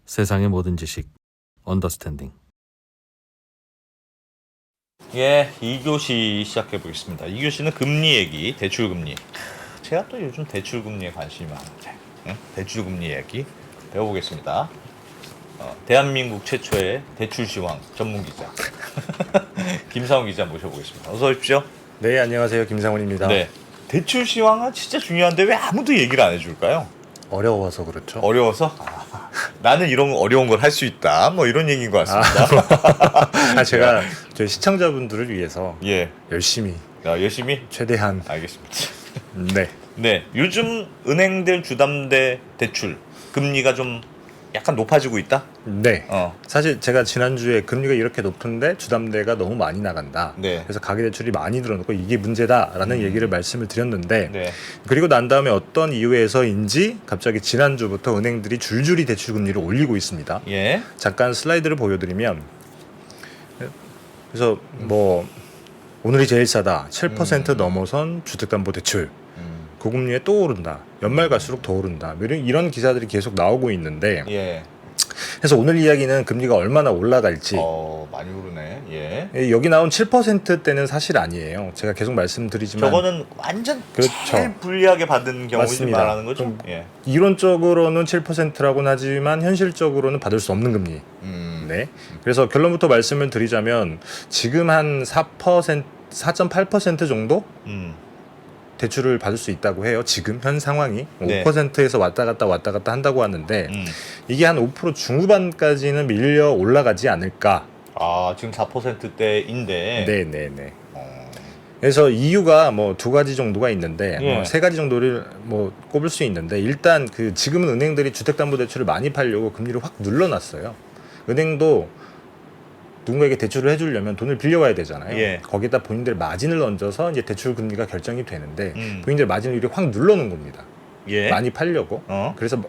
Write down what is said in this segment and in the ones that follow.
세상의 모든 지식 언더스탠딩. 예, 2교시 시작해 보겠습니다. 2교시는 금리 얘기, 대출금리. 제가 또 요즘 대출금리에 관심이 많은데, 대출금리 얘기 배워보겠습니다. 대한민국 최초의 대출시황 전문기자 김상훈 기자 모셔보겠습니다. 어서 오십시오. 네, 안녕하세요. 김상훈입니다. 네, 대출시황은 진짜 중요한데 왜 아무도 얘기를 안 해줄까요? 어려워서 그렇죠. 어려워서? 나는 이런 어려운 걸 할 수 있다. 뭐 이런 얘기인 것 같습니다. 제가 저희 시청자분들을 위해서 예, 열심히 열심히 최대한 알겠습니다. 네. 네, 요즘 은행들 주담대 대출 금리가 좀 약간 높아지고 있다. 네. 사실 제가 지난주에 금리가 이렇게 높은데 주담대가 너무 많이 나간다. 네. 그래서 가계대출이 많이 늘어나고 이게 문제다라는 얘기를 말씀을 드렸는데 네, 그리고 난 다음에 어떤 이유에서인지 갑자기 지난주부터 은행들이 줄줄이 대출 금리를 올리고 있습니다. 예, 잠깐 슬라이드를 보여드리면 그래서 뭐 오늘이 제일 싸다 7% 넘어선 주택담보대출 고금리에 또 오른다 연말 갈수록 더 오른다 이런 기사들이 계속 나오고 있는데 예. 그래서 오늘 이야기는 금리가 얼마나 올라갈지 많이 오르네. 예. 여기 나온 7%대는 사실 아니에요. 제가 계속 말씀드리지만 저거는 완전 그렇죠. 제일 불리하게 받은 경우를 맞습니다. 말하는 거죠. 좀 예. 이론적으로는 7%라고는 하지만 현실적으로는 받을 수 없는 금리. 네. 그래서 결론부터 말씀을 드리자면 지금 한 4.8% 정도 대출을 받을 수 있다고 해요. 지금 현 상황이 네. 5%에서 왔다 갔다 한다고 하는데 이게 한 5% 중후반까지는 밀려 올라가지 않을까. 지금 4%대인데. 네네네. 그래서 이유가 뭐 두 가지 정도가 있는데 예. 세 가지 정도를 뭐 꼽을 수 있는데 일단 그 지금은 은행들이 주택담보대출을 많이 팔려고 금리를 확 눌러놨어요. 은행도 누군가에게 대출을 해주려면 돈을 빌려와야 되잖아요. 예. 거기다 본인들 마진을 얹어서 이제 대출 금리가 결정이 되는데 본인들 마진을 이렇게 확 눌러놓은 겁니다. 예. 많이 팔려고. 그래서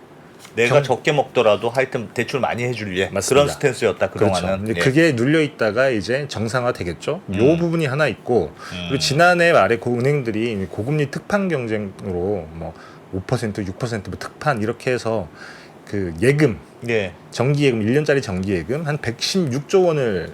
내가 적게 먹더라도 하여튼 대출 많이 해줄 예. 맞습니다. 그런 스탠스였다 그동안은. 그렇죠. 근데 예. 그게 눌려 있다가 이제 정상화 되겠죠. 요 부분이 하나 있고 그리고 지난해 말에 은행들이 고금리 특판 경쟁으로 뭐 5%, 6% 뭐 특판 이렇게 해서 그 예금, 예. 정기예금 1년짜리 정기예금 한 116조 원을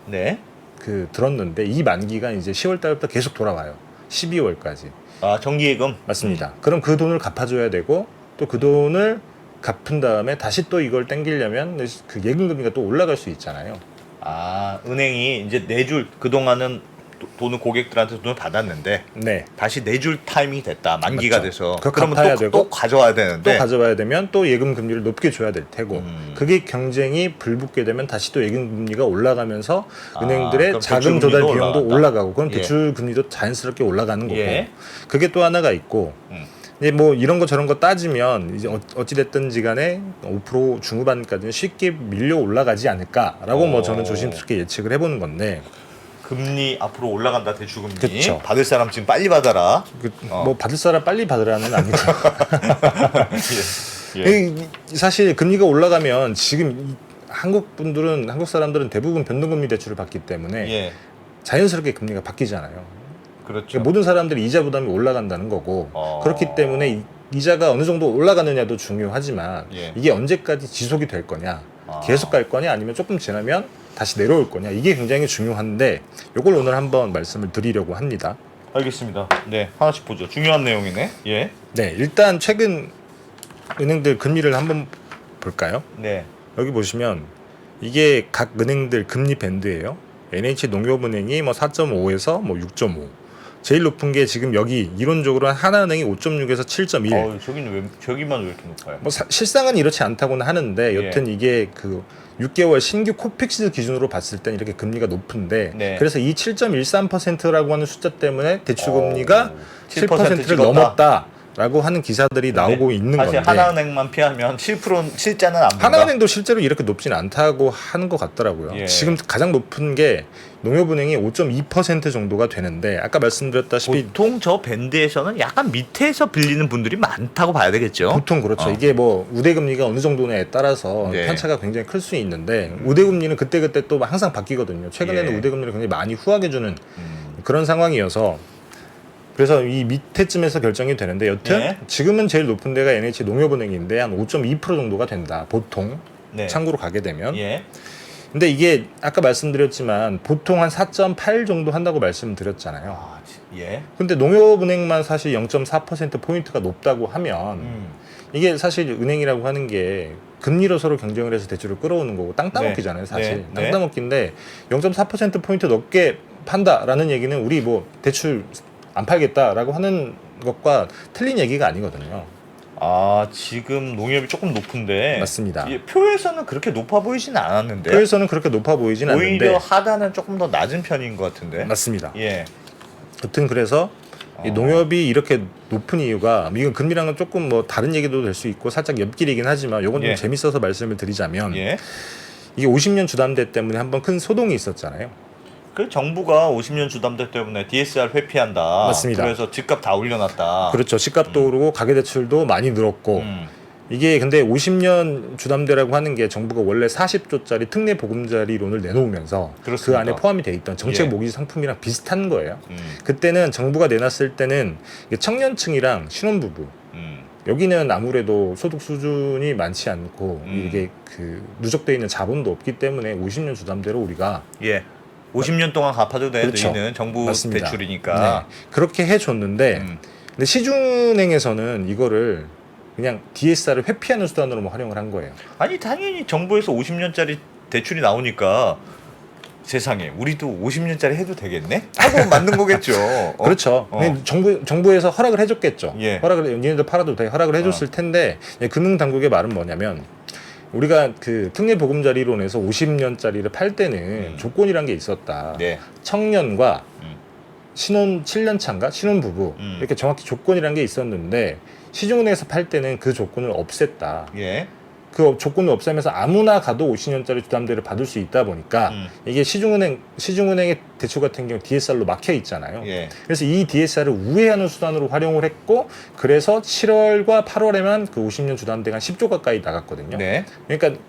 네. 그 들었는데 이 만기가 이제 10월 달부터 계속 돌아와요. 12월까지. 정기예금. 맞습니다. 그럼 그 돈을 갚아줘야 되고 또 그 돈을 갚은 다음에 다시 또 이걸 땡기려면 그 예금 금리가 또 올라갈 수 있잖아요. 은행이 이제 내줄 그동안은 돈을 고객들한테 돈을 받았는데 네. 다시 내줄 타이밍이 됐다. 만기가 맞죠. 돼서. 그거 그러면 갚아야 또 되고 가져와야 또 되는데. 가져와야 되면 또 예금 금리를 높게 줘야 될 테고 그게 경쟁이 불붙게 되면 다시 또 예금 금리가 올라가면서 은행들의 그럼 자금 대출 조달 금리도 비용도 올라간다? 올라가고 그럼 예. 대출 금리도 자연스럽게 올라가는 거고 예. 그게 또 하나가 있고 이제 뭐 이런 거 저런 거 따지면 이제 어찌 됐든지 간에 5% 중후반까지는 쉽게 밀려 올라가지 않을까라고 뭐 저는 조심스럽게 예측을 해보는 건데 금리 앞으로 올라간다. 대출 금리. 그쵸. 받을 사람 지금 빨리 받아라. 뭐 받을 사람 빨리 받으라는 아니죠. 예. 사실 금리가 올라가면 지금 한국 사람들은 대부분 변동금리 대출을 받기 때문에 예. 자연스럽게 금리가 바뀌잖아요. 그렇죠. 그러니까 모든 사람들이 이자 부담이 올라간다는 거고 그렇기 때문에 이자가 어느 정도 올라가느냐도 중요하지만 예. 이게 언제까지 지속이 될 거냐, 계속 갈 거냐, 아니면 조금 지나면 다시 내려올 거냐, 이게 굉장히 중요한데 이걸 오늘 한번 말씀을 드리려고 합니다. 알겠습니다. 네, 하나씩 보죠. 중요한 내용이네. 예. 네, 일단 최근 은행들 금리를 한번 볼까요? 네. 여기 보시면 이게 각 은행들 금리 밴드예요. NH농협은행이 뭐 4.5에서 뭐 6.5. 제일 높은 게 지금 여기 이론적으로 하나은행이 5.6에서 7.1. 저기만 왜 이렇게 높아요? 뭐 실상은 이렇지 않다고는 하는데 여튼 이게 그 6개월 신규 코픽스 기준으로 봤을 땐 이렇게 금리가 높은데 네. 그래서 이 7.13%라고 하는 숫자 때문에 대출 금리가 7%를 찍었다. 넘었다라고 하는 기사들이 나오고 있는 사실 건데 하나은행만 피하면 7% 실자는 안 본다. 하나은행도 실제로 이렇게 높진 않다고 하는 것 같더라고요. 예. 지금 가장 높은 게 농협은행이 5.2% 정도가 되는데 아까 말씀드렸다시피 보통 저 밴드에서는 약간 밑에서 빌리는 분들이 많다고 봐야 되겠죠. 보통 그렇죠. 이게 뭐 우대금리가 어느 정도냐에 따라서 네. 편차가 굉장히 클 수 있는데 우대금리는 그때그때 또 항상 바뀌거든요. 최근에는 예. 우대금리를 굉장히 많이 후하게 주는 그런 상황이어서 그래서 이 밑에쯤에서 결정이 되는데 여튼 예. 지금은 제일 높은 데가 NH 농협은행인데 한 5.2% 정도가 된다. 보통 네. 참고로 가게 되면. 예. 근데 이게 아까 말씀드렸지만 보통 한 4.8 정도 한다고 말씀드렸잖아요. 아, 예. 근데 농협은행만 사실 0.4% 포인트가 높다고 하면 이게 사실 은행이라고 하는 게 금리로 서로 경쟁을 해서 대출을 끌어오는 거고 땅 따먹기잖아요, 사실. 네. 땅 따먹기인데 0.4% 포인트 넘게 판다라는 얘기는 우리 뭐 대출 안 팔겠다라고 하는 것과 틀린 얘기가 아니거든요. 아, 지금 농협이 조금 높은데 맞습니다. 예, 표에서는 그렇게 높아 보이진 않았는데 표에서는 그렇게 높아 보이진 오히려 않는데 하단은 조금 더 낮은 편인 것 같은데. 맞습니다. 예. 여튼 그래서 이 농협이 이렇게 높은 이유가 이건 금리랑은 조금 뭐 다른 얘기도 될 수 있고 살짝 옆길이긴 하지만 이건 좀 예. 재밌어서 말씀을 드리자면 예. 이게 50년 주담대 때문에 한번 큰 소동이 있었잖아요. 그 정부가 50년 주담대 때문에 DSR 회피한다. 맞습니다. 그래서 집값 다 올려놨다. 그렇죠. 집값도 오르고 가계대출도 많이 늘었고 이게 근데 50년 주담대라고 하는 게 정부가 원래 40조짜리 특례 보금자리론을 내놓으면서 그 그렇습니다. 안에 포함이 돼 있던 정책 예. 모기 상품이랑 비슷한 거예요. 그때는 정부가 내놨을 때는 이게 청년층이랑 신혼부부 여기는 아무래도 소득 수준이 많지 않고 이게 그 누적돼 있는 자본도 없기 때문에 50년 주담대로 우리가 예. 50년 동안 갚아도 돼. 그렇죠. 너희는 정부 맞습니다. 대출이니까. 네. 그렇게 해줬는데 근데 시중은행에서는 이거를 그냥 DSR을 회피하는 수단으로 활용을 한 거예요. 아니 당연히 정부에서 50년짜리 대출이 나오니까 세상에 우리도 50년짜리 해도 되겠네? 하고 만든 거겠죠. 그렇죠. 근데 정부에서 허락을 해줬겠죠. 예. 허락을 니네들 팔아도 돼 허락을 해줬을 텐데 금융당국의 말은 뭐냐면 우리가 그 특례 보금자리론에서 50년짜리를 팔 때는 조건이란 게 있었다. 네. 청년과 신혼 7년 차인가 신혼부부 이렇게 정확히 조건이란 게 있었는데 시중은행에서 팔 때는 그 조건을 없앴다. 예. 그 조건을 없애면서 아무나 가도 50년짜리 주담대를 받을 수 있다 보니까 이게 시중은행의 대출 같은 경우 DSR로 막혀 있잖아요. 예. 그래서 이 DSR을 우회하는 수단으로 활용을 했고 그래서 7월과 8월에만 그 50년 주담대가 한 10조 가까이 나갔거든요. 네. 그러니까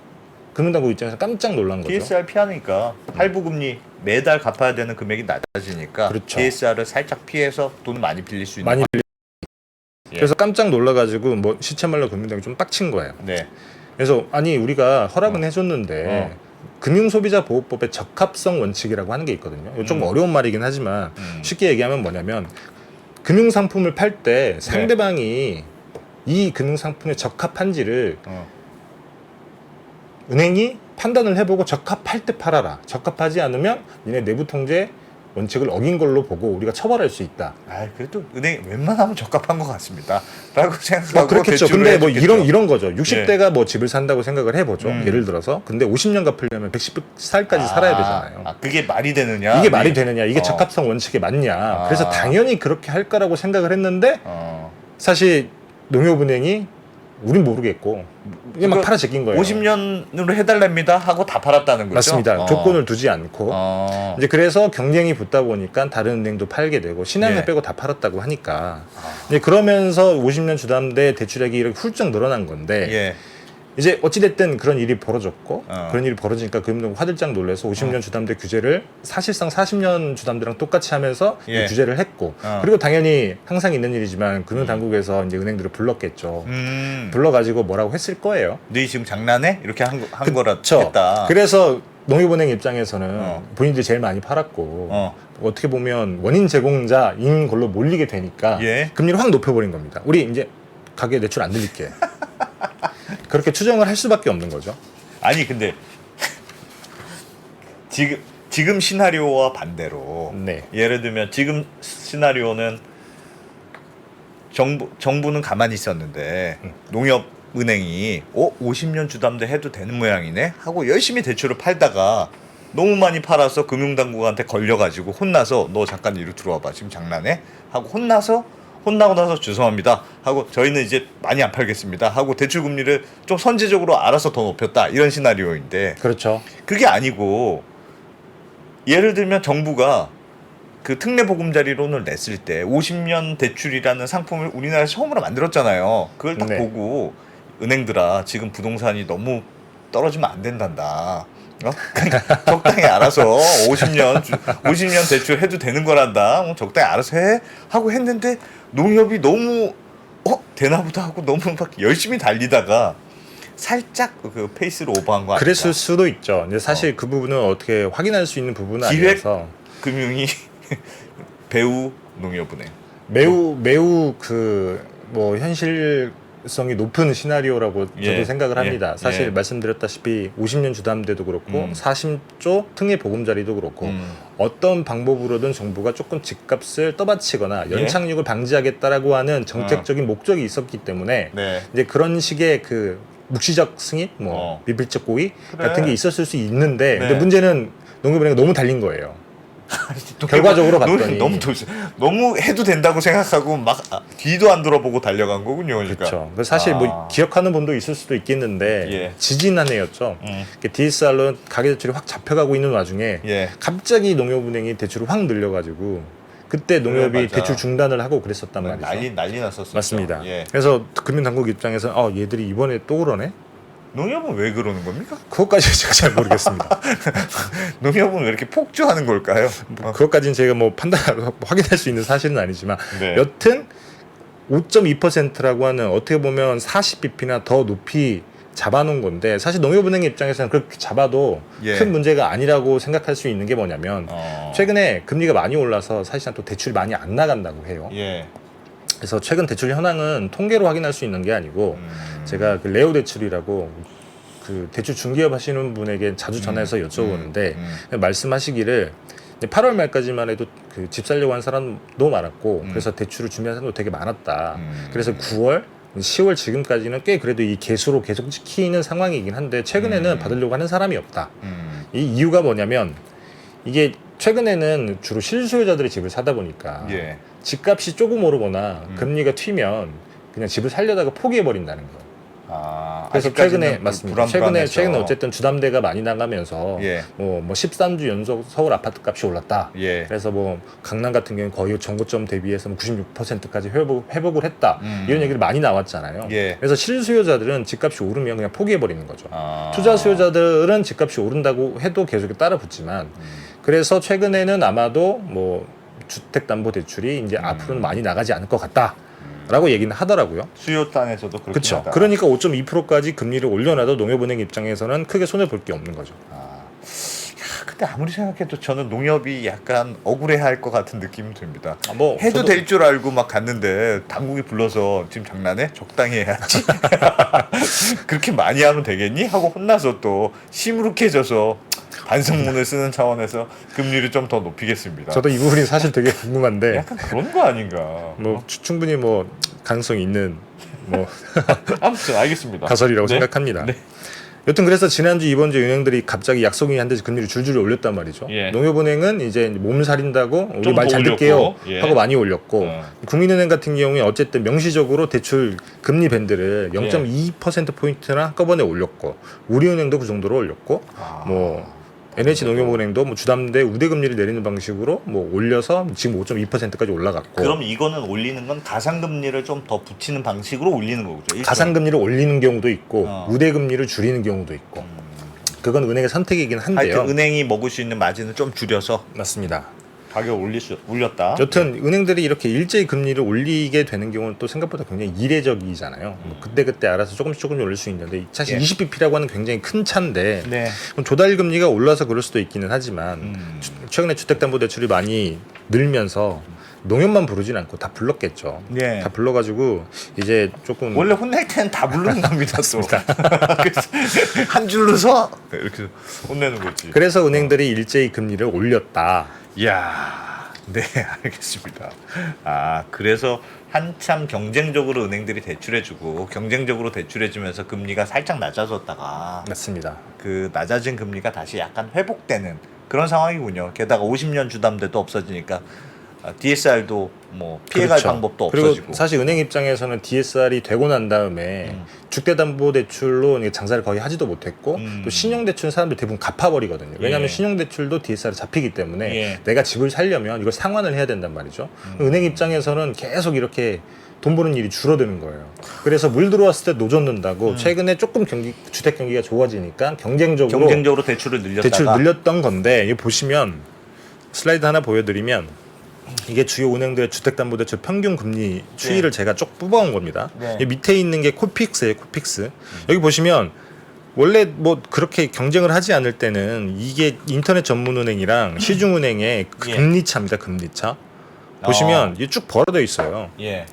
금융당국 입장에서 깜짝 놀란 거죠. DSR 피하니까 할부금리 매달 갚아야 되는 금액이 낮아지니까 그렇죠. DSR을 살짝 피해서 돈 많이 빌릴 수 있는 많이 빌리... 예. 그래서 깜짝 놀라가지고 뭐 시체말로 금융당국이 좀 빡친 거예요. 네. 그래서 아니 우리가 허락은 해줬는데 금융소비자보호법의 적합성 원칙이라고 하는 게 있거든요. 이거 좀 어려운 말이긴 하지만 쉽게 얘기하면 뭐냐면 금융상품을 팔 때 상대방이 이 금융상품에 적합한지를 은행이 판단을 해보고 적합할 때 팔아라. 적합하지 않으면 니네 내부통제 원칙을 어긴 걸로 보고 우리가 처벌할 수 있다. 아, 그래도 은행 웬만하면 적합한 것 같습니다. 라고 생각하고 뭐 그렇겠죠. 대출을 근데 뭐 해줬겠죠. 이런 거죠. 60대가 뭐 집을 산다고 생각을 해보죠. 예를 들어서. 근데 50년 갚으려면 110살까지 살아야 되잖아요. 아, 그게 말이 되느냐? 이게 말이 되느냐? 이게 적합성 원칙에 맞냐? 아. 그래서 당연히 그렇게 할 거라고 생각을 했는데 사실 농협은행이 우린 모르겠고 이게 막 팔아 제낀 거예요. 50년으로 해달랍니다 하고 다 팔았다는 거죠. 맞습니다. 조건을 두지 않고 이제 그래서 경쟁이 붙다 보니까 다른 은행도 팔게 되고 신한은행 예. 빼고 다 팔았다고 하니까 이제 그러면서 50년 주담대 대출액이 이렇게 훌쩍 늘어난 건데 예. 이제 어찌됐든 그런 일이 벌어졌고 어. 그런 일이 벌어지니까 금융당국 화들짝 놀라서 50년 주담대 규제를 사실상 40년 주담대랑 똑같이 하면서 예. 규제를 했고 그리고 당연히 항상 있는 일이지만 금융당국에서 이제 은행들을 불렀겠죠. 불러가지고 뭐라고 했을 거예요. 너희 지금 장난해? 이렇게 한 거라 그쵸? 했다. 그래서 농협은행 입장에서는 본인들이 제일 많이 팔았고 어떻게 보면 원인 제공자인 걸로 몰리게 되니까 예. 금리를 확 높여버린 겁니다. 우리 이제 가게 대출 안 드릴게. 그렇게 추정을 할 수밖에 없는 거죠. 아니 근데 지금 시나리오와 반대로 네. 예를 들면 지금 시나리오는 정부는 가만히 있었는데 농협은행이 50년 주담대 해도 되는 모양이네 하고 열심히 대출을 팔다가 너무 많이 팔아서 금융당국한테 걸려가지고 혼나서 너 잠깐 이리 들어와봐 지금 장난해? 하고 혼나고 나서 죄송합니다 하고 저희는 이제 많이 안 팔겠습니다 하고 대출 금리를 좀 선제적으로 알아서 더 높였다 이런 시나리오인데 그렇죠. 그게 아니고 예를 들면 정부가 그 특례 보금자리론을 냈을 때 50년 대출이라는 상품을 우리나라에서 처음으로 만들었잖아요. 그걸 딱 네. 보고 은행들아 지금 부동산이 너무 떨어지면 안 된단다. 그러니까 적당히 알아서 50년 대출 해도 되는 거란다. 적당히 알아서 해 하고 했는데 농협이 너무 되나 보다 하고 너무 막 열심히 달리다가 살짝 그 페이스를 오버한 거 아닌가? 그랬을 수도 있죠. 근데 사실 그 부분은 어떻게 확인할 수 있는 부분은 기획 아니라서 금융이 배우 농협은행. 매우 그 뭐 현실성이 높은 시나리오라고 예, 저도 생각을 합니다. 예, 사실 예. 말씀드렸다시피 50년 주담대도 그렇고 40조 특례 보금자리도 그렇고 어떤 방법으로든 정부가 조금 집값을 떠받치거나 예. 연착륙을 방지하겠다라고 하는 정책적인 목적이 있었기 때문에 네. 이제 그런 식의 그 묵시적 승인, 미필적 고의 그래. 같은 게 있었을 수 있는데 네. 근데 문제는 농협은행이 너무 달린 거예요. 결과적으로 봤더니 너무 해도 된다고 생각하고 막 뒤도 안 돌아보고 달려간 거군요. 그러니까. 그렇죠. 그래서 사실 뭐 기억하는 분도 있을 수도 있겠는데 예. 지지난해였죠. DSR로 가계대출이 확 잡혀가고 있는 와중에 예. 갑자기 농협은행이 대출을 확 늘려가지고 그때 농협이 그래, 맞아. 대출 중단을 하고 그랬었단 말이죠. 난리 났었어요. 맞습니다. 예. 그래서 금융당국 입장에서 얘들이 이번에 또 그러네? 농협은 왜 그러는 겁니까? 그것까지 제가 잘 모르겠습니다. 농협은 왜 이렇게 폭주하는 걸까요? 그것까지는 제가 뭐 확인할 수 있는 사실은 아니지만 네. 여튼 5.2%라고 하는 어떻게 보면 40bp나 더 높이 잡아놓은 건데 사실 농협은행 입장에서는 그렇게 잡아도 예. 큰 문제가 아니라고 생각할 수 있는 게 뭐냐면 최근에 금리가 많이 올라서 사실상 또 대출이 많이 안 나간다고 해요. 예. 그래서 최근 대출 현황은 통계로 확인할 수 있는 게 아니고 제가 그 레오 대출이라고 그 대출 중개업 하시는 분에게 자주 전화해서 여쭤보는데 말씀하시기를 8월 말까지만 해도 그 집 살려고 한 사람도 많았고 그래서 대출을 준비한 사람도 되게 많았다. 그래서 9월 10월 지금까지는 꽤 그래도 이 개수로 계속 지키는 상황이긴 한데 최근에는 받으려고 하는 사람이 없다. 이 이유가 뭐냐면 이게 최근에는 주로 실수요자들이 집을 사다 보니까 예. 집값이 조금 오르거나 금리가 튀면 그냥 집을 살려다가 포기해 버린다는 거예요. 그래서 최근에 맞습니다. 최근에 어쨌든 주담대가 많이 나가면서 예. 뭐 13주 연속 서울 아파트 값이 올랐다. 예. 그래서 뭐 강남 같은 경우는 거의 전고점 대비해서 96%까지 회복을 했다. 이런 얘기를 많이 나왔잖아요. 예. 그래서 실수요자들은 집값이 오르면 그냥 포기해 버리는 거죠. 투자 수요자들은 집값이 오른다고 해도 계속 따라 붙지만 그래서 최근에는 아마도 뭐 주택담보대출이 이제 앞으로는 많이 나가지 않을 것 같다라고 얘기는 하더라고요. 수요단에서도 그렇게 그렇죠. 그러니까 5.2%까지 금리를 올려놔도 농협은행 입장에서는 크게 손해 볼 게 없는 거죠. 근데 아무리 생각해도 저는 농협이 약간 억울해할 것 같은 느낌이 듭니다. 뭐 해도 될 줄 알고 막 갔는데 당국이 불러서 지금 장난해? 적당히 해야지. 그렇게 많이 하면 되겠니? 하고 혼나서 또 시무룩해져서 반성문을 쓰는 차원에서 금리를 좀 더 높이겠습니다. 저도 이 부분이 사실 되게 궁금한데 약간 그런 거 아닌가? 뭐 충분히 뭐 가능성이 있는 뭐 아무튼 알겠습니다. 가설이라고 네? 생각합니다. 네. 여튼 그래서 지난주 이번주 은행들이 갑자기 약속이 한 데서 금리를 줄줄이 올렸단 말이죠. 예. 농협은행은 이제 몸 살린다고 우리 좀 말 잘 더 듣게요 올렸고, 예. 하고 많이 올렸고 국민은행 같은 경우에 어쨌든 명시적으로 대출 금리 밴드를 0.2% 포인트나 한꺼번에 올렸고 우리은행도 그 정도로 올렸고 뭐 NH농협은행도 뭐 주담대 우대금리를 내리는 방식으로 뭐 올려서 지금 5.2%까지 올라갔고. 그럼 이거는 올리는 건 가상금리를 좀 더 붙이는 방식으로 올리는 거죠. 가상금리를 올리는 경우도 있고 우대금리를 줄이는 경우도 있고. 그건 은행의 선택이긴 한데요. 하여튼 은행이 먹을 수 있는 마진을 좀 줄여서 맞습니다. 가격을 올렸다. 여튼 은행들이 이렇게 일제히 금리를 올리게 되는 경우는 또 생각보다 굉장히 이례적이잖아요. 뭐 그때 알아서 조금씩 올릴 수 있는데 사실 20bp라고 하는 굉장히 큰 차인데 네. 조달 금리가 올라서 그럴 수도 있기는 하지만 최근에 주택담보대출이 많이 늘면서 농협만 부르진 않고 다 불렀겠죠. 네. 다 불러가지고 이제 조금 원래 혼낼 때는 다 부르는 겁니다. 또. 그래서 한 줄로 서 이렇게 혼내는 거지. 그래서 은행들이 일제히 금리를 올렸다. 이야, 네, 알겠습니다. 그래서 한참 경쟁적으로 은행들이 대출해주고 경쟁적으로 대출해주면서 금리가 살짝 낮아졌다가 맞습니다. 그 낮아진 금리가 다시 약간 회복되는 그런 상황이군요. 게다가 50년 주담대도 없어지니까 DSR도 뭐 피해갈 그렇죠. 방법도 그리고 없어지고. 사실 은행 입장에서는 DSR이 되고 난 다음에 주택담보대출로 장사를 거의 하지도 못했고 또 신용대출은 사람들이 대부분 갚아버리거든요. 왜냐하면 신용대출도 DSR이 잡히기 때문에 내가 집을 살려면 이걸 상환을 해야 된단 말이죠. 은행 입장에서는 계속 이렇게 돈 버는 일이 줄어드는 거예요. 그래서 물 들어왔을 때 노조 넣는다고 최근에 조금 주택 경기가 좋아지니까 경쟁적으로 대출을 늘렸다가 대출 늘렸던 건데 이거 보시면 슬라이드 하나 보여드리면 이게 주요 은행들의 주택담보대출 평균 금리 추이를 제가 쭉 뽑아온 겁니다. 네. 이 밑에 있는 게 코픽스예요. 코픽스. 여기 보시면 원래 뭐 그렇게 경쟁을 하지 않을 때는 이게 인터넷 전문은행이랑 시중은행의 예. 금리차입니다. 금리차. 보시면 이게 쭉 벌어져 있어요. 예.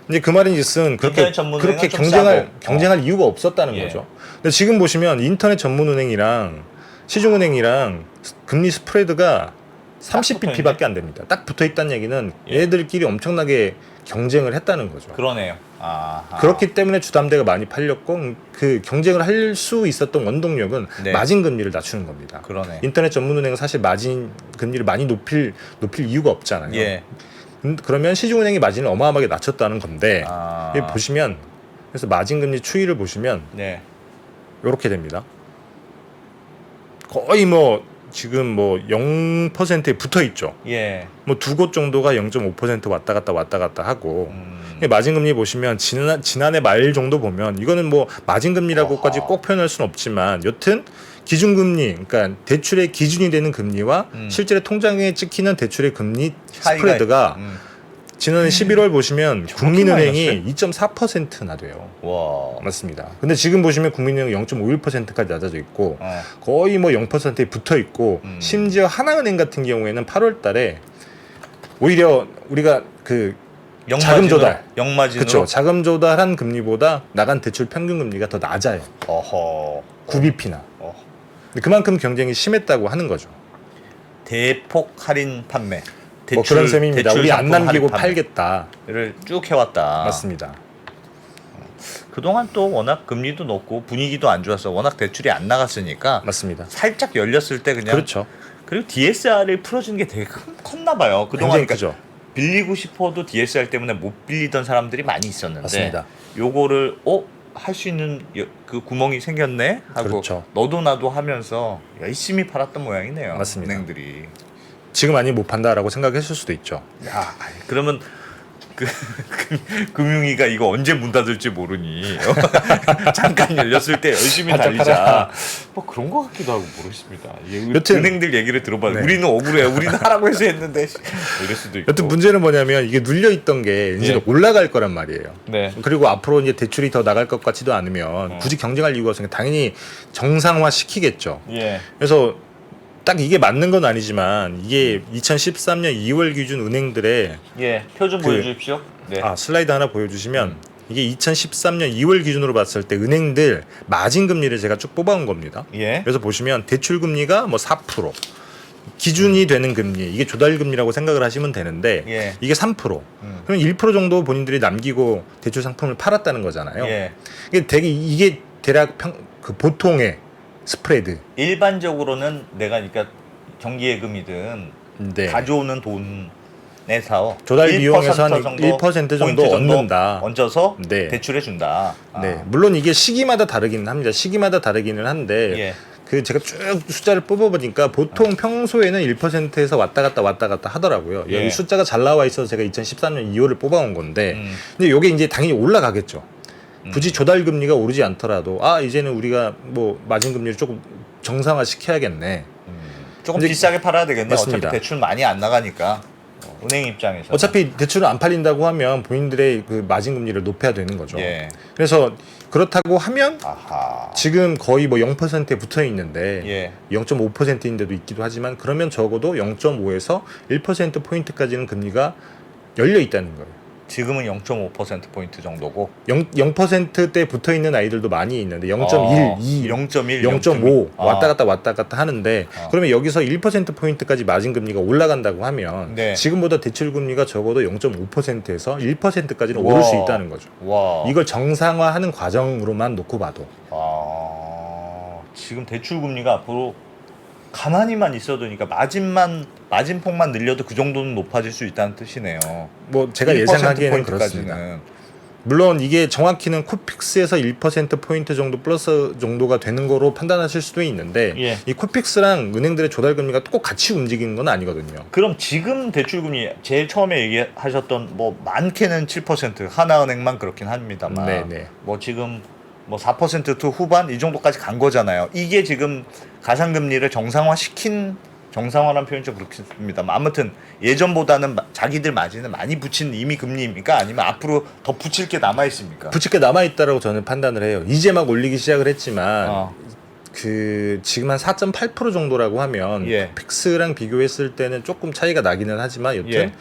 이제 그 말인즉슨 그렇게 인터넷 전문은행은 좀 경쟁할 이유가 없었다는 예. 거죠. 근데 지금 보시면 인터넷 전문은행이랑 시중은행이랑 금리 스프레드가 30bp밖에 안 됩니다. 딱 붙어 있다는 얘기는 예. 얘들끼리 엄청나게 경쟁을 했다는 거죠. 그러네요. 아하. 그렇기 때문에 주담대가 많이 팔렸고 그 경쟁을 할 수 있었던 원동력은 네. 마진 금리를 낮추는 겁니다. 그러네. 인터넷 전문은행은 사실 마진 금리를 많이 높일 이유가 없잖아요. 예. 그러면 시중은행이 마진을 어마어마하게 낮췄다는 건데 아. 여기 보시면 그래서 마진 금리 추이를 보시면 네. 이렇게 됩니다. 거의 뭐 지금 뭐 0%에 붙어 있죠. 예. 뭐 두 곳 정도가 0.5% 왔다 갔다 하고 마진금리 보시면 지난해 말 정도 보면 이거는 뭐 마진금리라고까지 꼭 표현할 수는 없지만 여튼 기준금리 그러니까 대출의 기준이 되는 금리와 실제로 통장에 찍히는 대출의 금리 스프레드가 지난해 11월 보시면 국민은행이 2.4%나 돼요. 와. 맞습니다. 근데 지금 보시면 국민은행 0.51%까지 낮아져 있고 거의 뭐 0%에 붙어 있고 심지어 하나은행 같은 경우에는 8월 달에 오히려 우리가 그 자금 조달, 영마진으로. 그렇죠. 자금 조달한 금리보다 나간 대출 평균 금리가 더 낮아요. 어허. 9bp나. 그만큼 경쟁이 심했다고 하는 거죠. 대폭 할인 판매. 뭐 그런 셈입니다. 우리 안 상품 남기고 할인 팔겠다를 쭉 해왔다. 맞습니다. 그동안 또 워낙 금리도 높고 분위기도 안 좋아서 워낙 대출이 안 나갔으니까 맞습니다. 살짝 열렸을 때 그냥 그렇죠. 그리고 DSR을 풀어주는 게 되게 컸나 봐요. 그동안 굉장히 크죠. 빌리고 싶어도 DSR 때문에 못 빌리던 사람들이 많이 있었는데 맞습니다. 요거를 할 수 있는 그 구멍이 생겼네 하고 그렇죠. 너도 나도 하면서 열심히 팔았던 모양이네요. 맞습니다. 은행들이. 지금 아니 못 판다라고 생각했을 수도 있죠. 야, 그러면 금융위가 이거 언제 문 닫을지 모르니 잠깐 열렸을 때 열심히 달리자 뭐 그런 거 같기도 하고 모르겠습니다. 여튼 은행들 얘기를 들어봐요. 네. 우리는 억울해요. 우리는 하라고 해서 했는데 이럴 수도 있고. 여튼 문제는 뭐냐면 이게 눌려 있던 게 이제 예. 올라갈 거란 말이에요. 네. 그리고 앞으로 이제 대출이 더 나갈 것 같지도 않으면 굳이 경쟁할 이유가 없으니까 당연히 정상화 시키겠죠. 예. 그래서 딱 이게 맞는 건 아니지만 이게 2013년 2월 기준 은행들의 예. 표 좀 보여주십시오. 네. 슬라이드 하나 보여주시면 이게 2013년 2월 기준으로 봤을 때 은행들 마진 금리를 제가 쭉 뽑아온 겁니다. 예. 그래서 보시면 대출 금리가 뭐 4%, 기준이 되는 금리 이게 조달 금리라고 생각을 하시면 되는데 예. 이게 3%. 그럼 1% 정도 본인들이 남기고 대출 상품을 팔았다는 거잖아요. 예. 이게 대략 그 보통의 스프레드. 일반적으로는 내가 그러니까 정기예금이든 네. 가져오는 돈에서 조달 비용에서 한 1% 1% 정도 포인트 얻는다. 얹어서 네. 대출해 준다. 네, 물론 이게 시기마다 다르기는 합니다. 시기마다 다르기는 한데 예. 그 제가 쭉 숫자를 뽑아보니까 보통 평소에는 1%에서 왔다 갔다 하더라고요. 예. 여기 숫자가 잘 나와 있어서 제가 2013년 2월을 뽑아온 건데 근데 이게 이제 당연히 올라가겠죠. 굳이 조달 금리가 오르지 않더라도 이제는 우리가 뭐 마진 금리를 조금 정상화 시켜야겠네. 조금 이제 비싸게 팔아야 되겠네. 맞습니다. 어차피 대출 많이 안 나가니까 은행 입장에서 어차피 대출을 안 팔린다고 하면 본인들의 그 마진 금리를 높여야 되는 거죠. 예. 그래서 그렇다고 하면 아하. 지금 거의 뭐 0%에 붙어 있는데 예. 0.5%인데도 있기도 하지만 그러면 적어도 0.5에서 1% 포인트까지는 금리가 열려 있다는 거예요. 지금은 0.5% 포인트 정도고 0%대 붙어 있는 아이들도 많이 있는데 0.1, 2, 0.1, 0.5 아. 왔다 갔다 하는데 그러면 여기서 1% 포인트까지 마진 금리가 올라간다고 하면 네. 지금보다 대출 금리가 적어도 0.5%에서 1%까지는 와. 오를 수 있다는 거죠. 와. 이걸 정상화하는 과정으로만 놓고 봐도 지금 대출 금리가 앞으로 가만히만 있어도 그러니까 마진폭만 늘려도 그 정도는 높아질 수 있다는 뜻이네요. 뭐 제가 1% 예상하기에는 포인트까지는. 그렇습니다. 물론 이게 정확히는 코픽스에서 1%포인트 정도 플러스 정도가 되는 거로 판단하실 수도 있는데 예. 이 코픽스랑 은행들의 조달금리가 꼭 같이 움직이는 건 아니거든요. 그럼 지금 대출금리 제일 처음에 얘기하셨던 뭐 많게는 7% 하나은행만 그렇긴 합니다만 네네. 뭐 지금 뭐 4% 후반 이 정도까지 간 거잖아요. 이게 지금 가상금리를 정상화라는 표현이 좀 그렇습니다만 아무튼 예전보다는 자기들 마진을 많이 붙인 이미 금리입니까? 아니면 앞으로 더 붙일 게 남아 있습니까? 붙일 게 남아 있다라고 저는 판단을 해요. 이제 막 올리기 시작을 했지만 그 지금 한 4.8% 정도라고 하면 예. 코픽스랑 비교했을 때는 조금 차이가 나기는 하지만 여튼 예.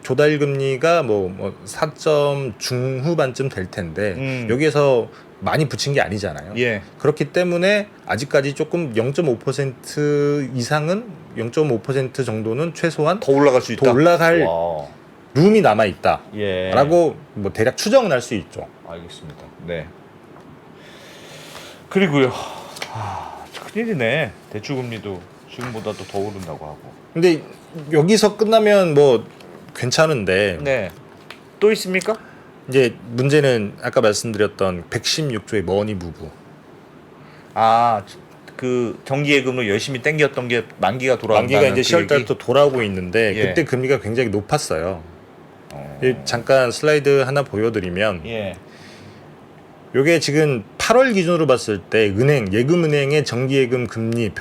조달 금리가 뭐 4점 중후반쯤 될 텐데 여기에서 많이 붙인 게 아니잖아요. 예. 그렇기 때문에 아직까지 조금 0.5% 이상은 0.5% 정도는 최소한 더 올라갈 수 있다. 더 올라갈 와. 룸이 남아 있다라고 예. 뭐 대략 추정은 할 수 있죠. 알겠습니다. 네. 그리고요. 큰일이네. 대출금리도 지금보다도 더 오른다고 하고. 근데 여기서 끝나면 뭐 괜찮은데 네. 또 있습니까? 이제 문제는 아까 말씀드렸던 116조의 머니 무브. 그 정기예금으로 열심히 땡겼던 게 만기가 돌아온다는 만기가 이제 그 10월 달부터 돌아오고 있는데 예. 그때 금리가 굉장히 높았어요. 잠깐 슬라이드 하나 보여드리면 예. 요게 지금 8월 기준으로 봤을 때 예금은행의 정기예금 금리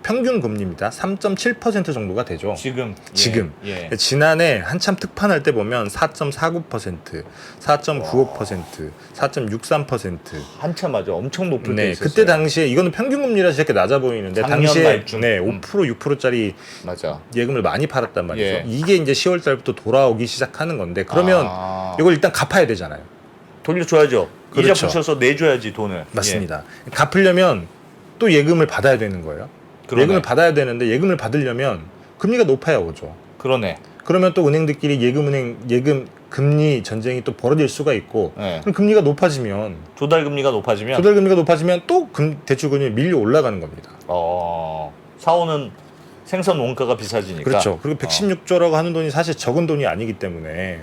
평균 금리입니다. 3.7% 정도가 되죠. 지금. 지금. 예. 지난해 한참 특판할 때 보면 4.49%, 4.95%, 4.63%. 한참 맞아. 엄청 높을 때 네, 있었어요. 그때 당시에 이거는 평균 금리라서 이렇게 낮아 보이는데 작년 당시에 말쯤. 네, 5% 6%짜리 맞아. 예금을 많이 팔았단 말이죠. 예. 이게 이제 10월 달부터 돌아오기 시작하는 건데 그러면 이걸 일단 갚아야 되잖아요. 돌려줘야죠. 그렇죠. 이자 붙여서 내줘야지 돈을. 맞습니다. 갚으려면 또 예금을 받아야 되는 거예요. 그러네. 예금을 받아야 되는데 예금을 받으려면 금리가 높아야 오죠. 그러네. 그러면 또 은행들끼리 예금 금리 전쟁이 또 벌어질 수가 있고 네. 그럼 금리가 높아지면 조달금리가 높아지면 조달 금리가 높아지면 또 대출금리 밀려 올라가는 겁니다. 사오는 생선 원가가 비싸지니까. 그렇죠. 그리고 116조라고 하는 돈이 사실 적은 돈이 아니기 때문에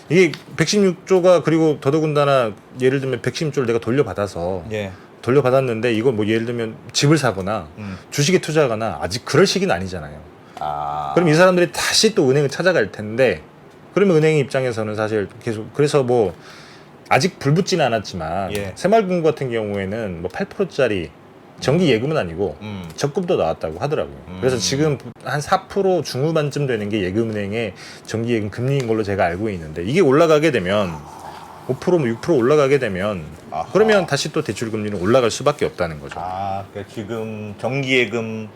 이게 116조가 그리고 더더군다나 예를 들면 116조를 내가 돌려받아서 예. 돌려받았는데 이거 뭐 예를 들면 집을 사거나 주식에 투자하거나 아직 그럴 시기는 아니잖아요. 그럼 이 사람들이 다시 또 은행을 찾아갈 텐데 그러면 은행 입장에서는 사실 계속 그래서 뭐 아직 불붙지는 않았지만 예. 새마을금고 같은 경우에는 뭐 8%짜리 정기 예금은 아니고 적금도 나왔다고 하더라고요. 그래서 지금 한 4% 중후반쯤 되는 게 예금은행의 정기 예금 금리인 걸로 제가 알고 있는데 이게 올라가게 되면 5% 뭐 6% 올라가게 되면 그러면 다시 또 대출 금리는 올라갈 수밖에 없다는 거죠. 그러니까 지금 정기예금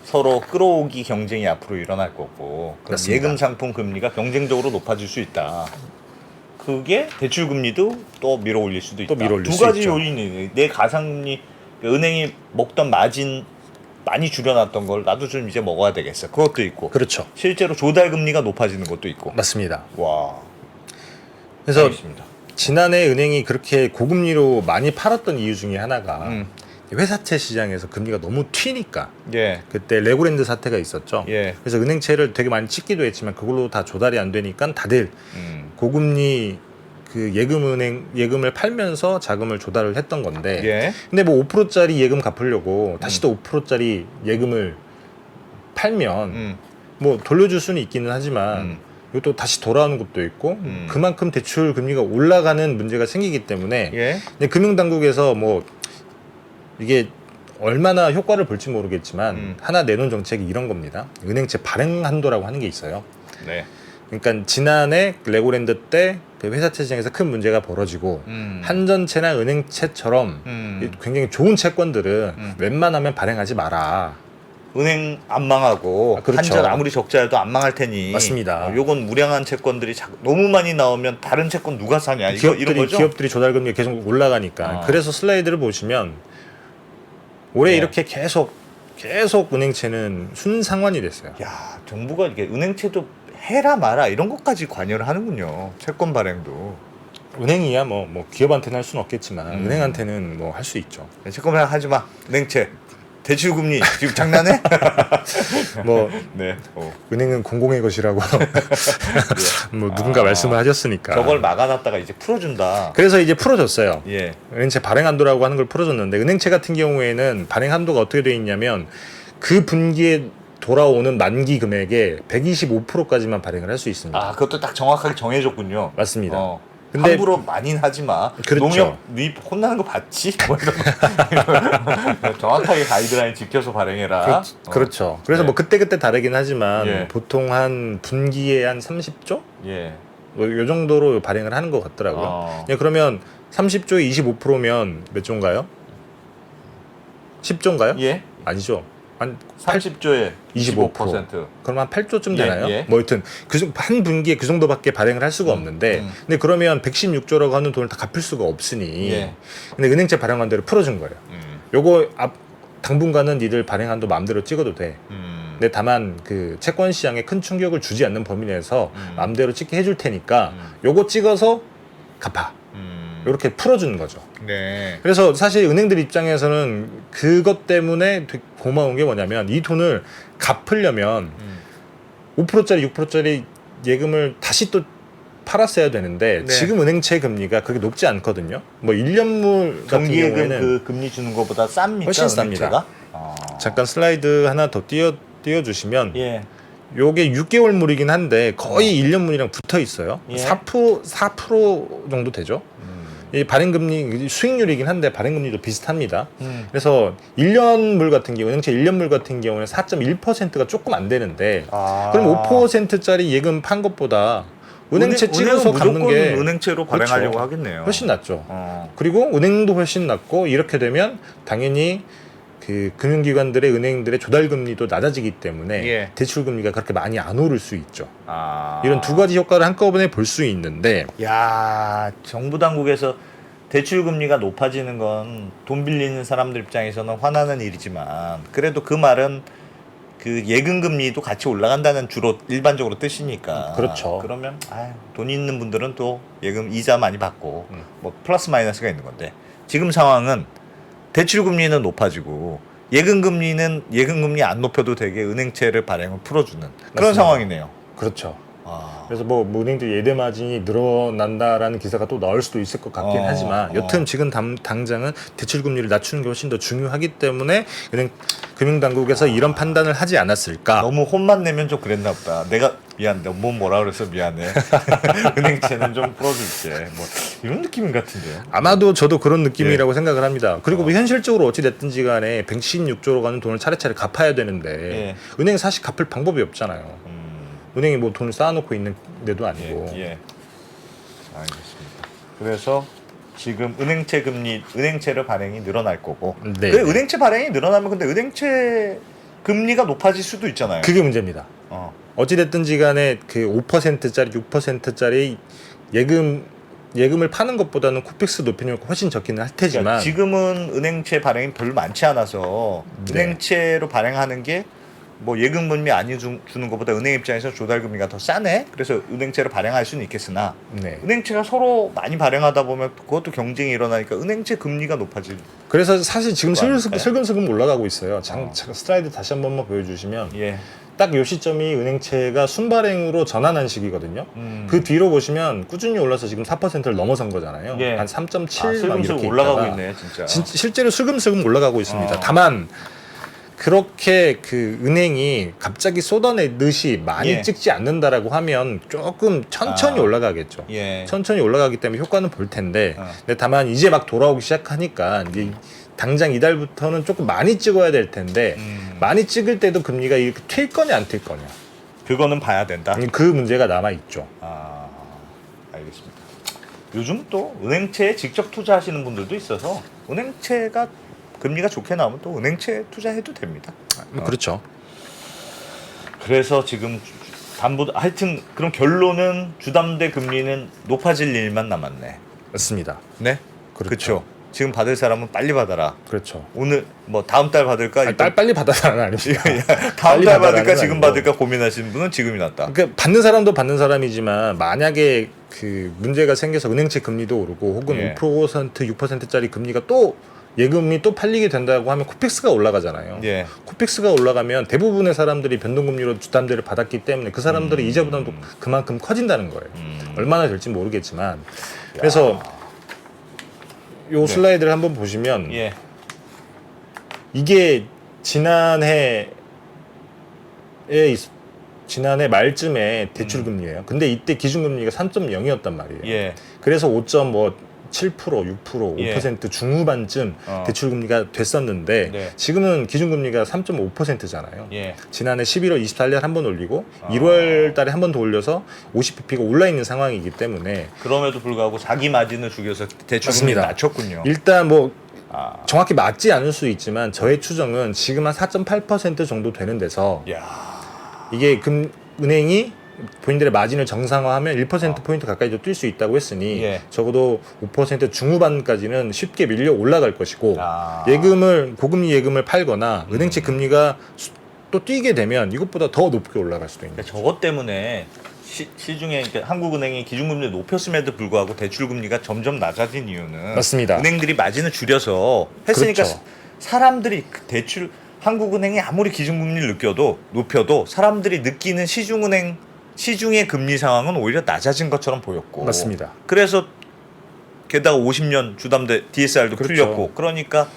서로 끌어오기 경쟁이 앞으로 일어날 거고 그럼 맞습니다. 예금 상품 금리가 경쟁적으로 높아질 수 있다. 그게 대출 금리도 또 밀어 올릴 수도 있다. 또 밀어 올릴 두 수 가지 있죠. 요인이 내 가상금리 은행이 먹던 마진 많이 줄여놨던 걸 나도 좀 이제 먹어야 되겠어. 그것도 있고 그렇죠. 실제로 조달 금리가 높아지는 것도 있고. 맞습니다. 와. 그래서 알겠습니다. 지난해 은행이 그렇게 고금리로 많이 팔았던 이유 중에 하나가 회사채 시장에서 금리가 너무 튀니까 예. 그때 레고랜드 사태가 있었죠. 예. 그래서 은행채를 되게 많이 찍기도 했지만 그걸로 다 조달이 안 되니까 다들 고금리 그 예금을 팔면서 자금을 조달을 했던 건데 예. 근데 뭐 5%짜리 예금 갚으려고 다시 또 5%짜리 예금을 팔면 뭐 돌려줄 수는 있기는 하지만 이것도 다시 돌아오는 것도 있고 그만큼 대출 금리가 올라가는 문제가 생기기 때문에 예. 근데 금융당국에서 뭐 이게 얼마나 효과를 볼지 모르겠지만 하나 내놓은 정책이 이런 겁니다. 은행채 발행 한도라고 하는 게 있어요. 네. 그러니까 지난해 레고랜드 때 그 회사채 시장에서 큰 문제가 벌어지고 한전채나 은행채처럼 굉장히 좋은 채권들은 웬만하면 발행하지 마라. 은행 안 망하고 그렇죠. 한전 아무리 적자여도 안 망할 테니 맞습니다. 요건 무량한 채권들이 너무 많이 나오면 다른 채권 누가 사냐 이런 거죠? 기업들이 조달금리가 계속 올라가니까 그래서 슬라이드를 보시면 올해 네. 이렇게 계속 은행채는 순상환이 됐어요. 야 정부가 이게 은행채도 해라 마라 이런 것까지 관여를 하는군요. 채권 발행도. 은행이야 뭐 기업한테는 할 수는 없겠지만 은행한테는 뭐 할 수 있죠. 채권 발행 하지 마. 은행채 대출금리 지금 장난해? 뭐 네. 은행은 공공의 것이라고 뭐 누군가 말씀을 하셨으니까 저걸 막아놨다가 이제 풀어준다. 그래서 이제 풀어줬어요. 예. 은행채 발행 한도라고 하는 걸 풀어줬는데 은행채 같은 경우에는 발행 한도가 어떻게 돼 있냐면 그 분기에 돌아오는 만기 금액의 125%까지만 발행을 할 수 있습니다. 아, 그것도 딱 정확하게 정해줬군요. 맞습니다. 근데 함부로 많이는 하지 마. 그렇죠. 농협 네 혼나는 거 봤지? 뭐 이런 정확하게 가이드라인 지켜서 발행해라. 그렇죠. 그래서 네. 뭐 그때그때 다르긴 하지만 예. 보통 한 분기에 한 30조? 예. 요 정도로 발행을 하는 것 같더라고요. 예, 그러면 30조에 25%면 몇 조인가요? 10조인가요? 예. 아니죠. 한 30조에 25%. 그럼 한 8조쯤 예, 되나요? 예. 뭐 하여튼 한 분기에 그 정도밖에 발행을 할 수가 없는데 근데 그러면 116조라고 하는 돈을 다 갚을 수가 없으니 예. 근데 은행채 발행한 대로 풀어준 거예요. 요거 당분간은 니들 발행 한도 마음대로 찍어도 돼. 근데 다만 그 채권 시장에 큰 충격을 주지 않는 범위 내에서 마음대로 찍게 해줄 테니까 요거 찍어서 갚아. 이렇게 풀어주는 거죠. 네. 그래서 사실 은행들 입장에서는 그것 때문에 되게 고마운 게 뭐냐면 이 돈을 갚으려면 5%짜리 6%짜리 예금을 다시 또 팔았어야 되는데 네. 지금 은행채 금리가 그렇게 높지 않거든요. 뭐 1년물 같은 정기예금 경우에는 그 금리 주는 것보다 쌉니까? 훨씬 쌉니다. 은행채가? 잠깐 슬라이드 하나 더 띄워주시면 예. 요게 6개월물이긴 한데 거의 1년물이랑 붙어 있어요. 예. 4% 정도 되죠. 이 발행금리 수익률이긴 한데 발행금리도 비슷합니다. 그래서 1년물 같은 경우 은행채 1년물 같은 경우는 4.1%가 조금 안 되는데 그럼 5%짜리 예금 판 것보다 은행채 찍어서 갚는 게 은행채로 그렇죠. 발행하려고 하겠네요. 훨씬 낫죠. 그리고 은행도 훨씬 낫고 이렇게 되면 당연히 그 금융기관들의 은행들의 조달금리도 낮아지기 때문에 예. 대출금리가 그렇게 많이 안 오를 수 있죠. 아. 이런 두 가지 효과를 한꺼번에 볼 수 있는데 야, 정부 당국에서 대출 금리가 높아지는 건 돈 빌리는 사람들 입장에서는 화나는 일이지만 그래도 그 말은 그 예금 금리도 같이 올라간다는 주로 일반적으로 뜻이니까. 그렇죠. 그러면 돈 있는 분들은 또 예금 이자 많이 받고 뭐 플러스 마이너스가 있는 건데 지금 상황은 대출 금리는 높아지고 예금 금리 안 높여도 되게 은행채를 발행을 풀어주는 그런 맞습니다. 상황이네요. 그렇죠. 그래서 뭐 은행들 예대 마진이 늘어난다라는 기사가 또 나올 수도 있을 것 같긴 하지만 여튼 지금 당장은 대출 금리를 낮추는 게 훨씬 더 중요하기 때문에 은행 금융당국에서 이런 판단을 하지 않았을까? 너무 혼만 내면 좀 그랬나 보다. 내가 미안, 너무 뭐라 그래서 미안해. 은행채는 좀 풀어줄게. 뭐 이런 느낌 같은데요. 아마도 저도 그런 느낌이라고 생각을 합니다. 그리고 뭐 현실적으로 어찌 됐든지 간에 116조로 가는 돈을 차례차례 갚아야 되는데 예. 은행이 사실 갚을 방법이 없잖아요. 은행이 뭐 돈을 쌓아놓고 있는 데도 아니고. 예. 알겠습니다. 그래서 지금 은행채를 발행이 늘어날 거고. 네. 그 은행채 발행이 늘어나면 근데 은행채 금리가 높아질 수도 있잖아요. 그게 문제입니다. 어찌됐든지 간에 그 5%짜리 6%짜리 예금을 파는 것보다는 코픽스 높이는 게 훨씬 적기는 할 테지만 그러니까 지금은 은행채 발행이 별로 많지 않아서 네. 은행채로 발행하는 게 뭐 예금 금리 안 주는 것보다 은행 입장에서 조달 금리가 더 싸네. 그래서 은행채를 발행할 수는 있겠으나 네. 은행채가 서로 많이 발행하다 보면 그것도 경쟁이 일어나니까 은행채 금리가 높아질. 그래서 사실 지금 그거 아닐까요? 슬금슬금 올라가고 있어요. 슬라이드 다시 한 번만 보여주시면 예. 딱 요 시점이 은행채가 순발행으로 전환한 시기거든요. 그 뒤로 보시면 꾸준히 올라서 지금 4%를 넘어선 거잖아요. 예. 한 3.7 슬금슬금 이렇게 올라가고 있다가 있네, 진짜. 실제로 슬금슬금 올라가고 있습니다. 다만 그렇게 그 은행이 갑자기 쏟아내듯이 많이 예. 찍지 않는다라고 하면 조금 천천히 올라가겠죠. 예. 천천히 올라가기 때문에 효과는 볼 텐데 근데 다만 이제 막 돌아오기 시작하니까 이제 당장 이달부터는 조금 많이 찍어야 될 텐데 많이 찍을 때도 금리가 이렇게 튈 거냐 안 튈 거냐 그거는 봐야 된다. 그 문제가 남아 있죠. 알겠습니다. 요즘 또 은행채에 직접 투자하시는 분들도 있어서 은행채가 금리가 좋게 나오면 또 은행채 투자해도 됩니다. 그렇죠. 그래서 지금 하여튼 그럼 결론은 주담대 금리는 높아질 일만 남았네. 맞습니다. 네? 그렇죠. 지금 받을 사람은 빨리 받아라. 그렇죠. 오늘 뭐 다음 달 받을까? 빨리 받아라는 아닙니다. 다음 빨리 달 받아라는 받을까? 지금 아니고. 받을까 고민하시는 분은 지금이 낫다. 그러니까 받는 사람도 받는 사람이지만 만약에 그 문제가 생겨서 은행채 금리도 오르고 혹은 예. 5% 6%짜리 금리가 또 예금이 또 팔리게 된다고 하면 코픽스가 올라가잖아요. 예. 코픽스가 올라가면 대부분의 사람들이 변동금리로 주담대를 받았기 때문에 그 사람들의 이자 부담도 그만큼 커진다는 거예요. 얼마나 될지 모르겠지만 그래서 요 슬라이드를 한번 보시면 예. 이게 지난해 말쯤에 대출 금리예요. 근데 이때 기준금리가 3.0이었단 말이에요. 예. 그래서 5.7%, 6%, 5% 중후반쯤 어. 대출 금리가 됐었는데 네. 지금은 기준금리가 3.5%잖아요. 예. 지난해 11월 24일 한 번 올리고 1월 달에 한 번 더 올려서 50bp가 올라 있는 상황이기 때문에 그럼에도 불구하고 자기 마진을 죽여서 대출금리 맞습니다. 낮췄군요. 일단 뭐 아. 정확히 맞지 않을 수 있지만 저의 추정은 지금 한 4.8% 정도 되는 데서 야. 이게 은행이 본인들의 마진을 정상화하면 1%포인트 가까이도 뛸 수 있다고 했으니 예. 적어도 5% 중후반까지는 쉽게 밀려 올라갈 것이고 아. 고금리 예금을 팔거나 은행채 금리가 또 뛰게 되면 이것보다 더 높게 올라갈 수도 있는 그러니까 거죠. 저것 때문에 시중에 그러니까 한국은행이 기준금리를 높였음에도 불구하고 대출금리가 점점 낮아진 이유는 맞습니다. 은행들이 마진을 줄여서 했으니까 그렇죠. 사람들이 그 대출 한국은행이 아무리 기준금리를 높여도 사람들이 느끼는 시중의 금리 상황은 오히려 낮아진 것처럼 보였고 맞습니다. 그래서 게다가 50년 주담대 DSR도 그렇죠. 풀렸고 그러니까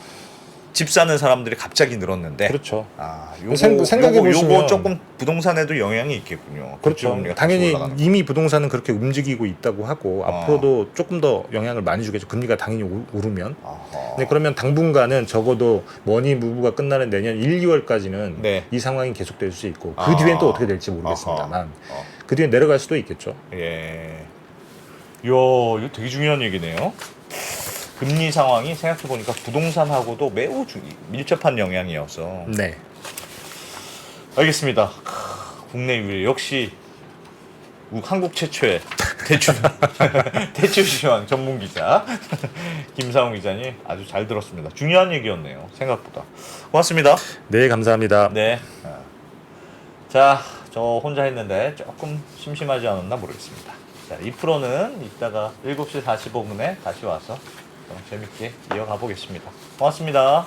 집 사는 사람들이 갑자기 늘었는데 그렇죠. 아, 생각해 보시면 요거 조금 부동산에도 영향이 있겠군요. 그렇죠. 대출금리가 당연히 다시 올라가는 거. 이미 부동산은 그렇게 움직이고 있다고 하고 앞으로도 조금 더 영향을 많이 주겠죠. 금리가 당연히 오르면. 아하. 네, 그러면 당분간은 적어도 머니 무브가 끝나는 내년 1, 2월까지는 네. 이 상황이 계속될 수 있고 그 아. 뒤엔 또 어떻게 될지 모르겠습니다만 어. 그 뒤에 내려갈 수도 있겠죠. 예. 이거 되게 중요한 얘기네요. 금리 상황이 생각해보니까 부동산하고도 매우 밀접한 영향이어서. 네. 알겠습니다. 국내 유일 역시 한국 최초의 대출 시황 전문 기자 김상훈 기자님 아주 잘 들었습니다. 중요한 얘기였네요. 생각보다. 고맙습니다. 네, 감사합니다. 네. 자, 저 혼자 했는데 조금 심심하지 않았나 모르겠습니다. 자, 이 프로는 이따가 7시 45분에 다시 와서 재밌게 이어가 보겠습니다. 고맙습니다.